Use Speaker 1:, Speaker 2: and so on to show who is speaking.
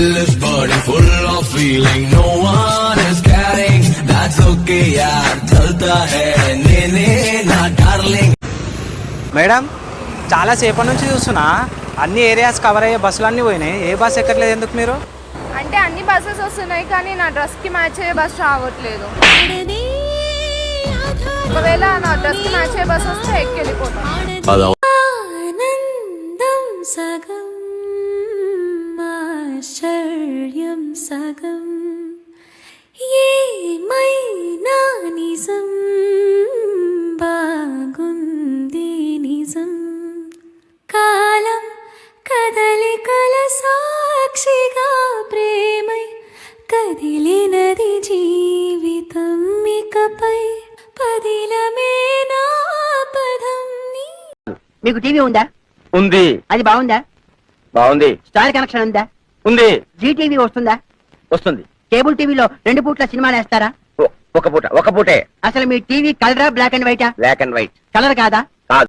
Speaker 1: Still is burning, full of feeling. No one is caring. That's okay, yaar. Chalta hai, ne na darling.
Speaker 2: Madam చాలా సేపటి నుంచి చూస్తున్నా అన్ని areas cover అయ్యే బస్సులన్నీ పోయినాయి. ఏ బస్ ఎక్కట్లేదు ఎందుకు మీరు?
Speaker 3: అంటే అన్ని బస్సెస్ వస్తున్నాయి కానీ నా డ్రెస్కి మ్యాచ్ అయ్యే బస్ రావట్లేదు. ఒకవేళ నా డ్రెస్కి మ్యాచ్ అయ్యే బస్ వస్తే ఎక్కి వెళ్ళిపోతాను.
Speaker 4: సగం ఆశ్చర్యం సగం ఏమైనా నిజం బాగుంది నిజం కాలం కదలికల సాక్షిగా ప్రేమై కదిలినది జీవితం ఇకపై పదిలమే నా పదం.
Speaker 5: మీకు టీవీ ఉందా?
Speaker 6: ఉంది.
Speaker 5: అది బాగుందా?
Speaker 6: బాగుంది.
Speaker 5: స్టార్ కనెక్షన్ ఉందా?
Speaker 6: ఉంది.
Speaker 5: జీటీవీ వస్తుందా?
Speaker 6: వస్తుంది.
Speaker 5: కేబుల్ టీవీలో 2 పూట్ల సినిమాలు వేస్తారా?
Speaker 6: ఒక పూటే.
Speaker 5: అసలు మీ టీవీ కలరా బ్లాక్ అండ్ వైటా?
Speaker 6: Black and white.
Speaker 5: కలర్ కాదా?